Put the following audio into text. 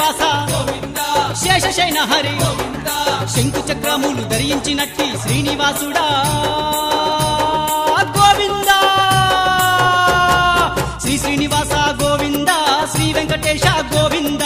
Srinivasa Seshasayana Hari Shonku చక్రములు ధరించినట్టి శ్రీనివాసుడా Govinda Shri Srinivasa Govinda Shri Venkatesha Govinda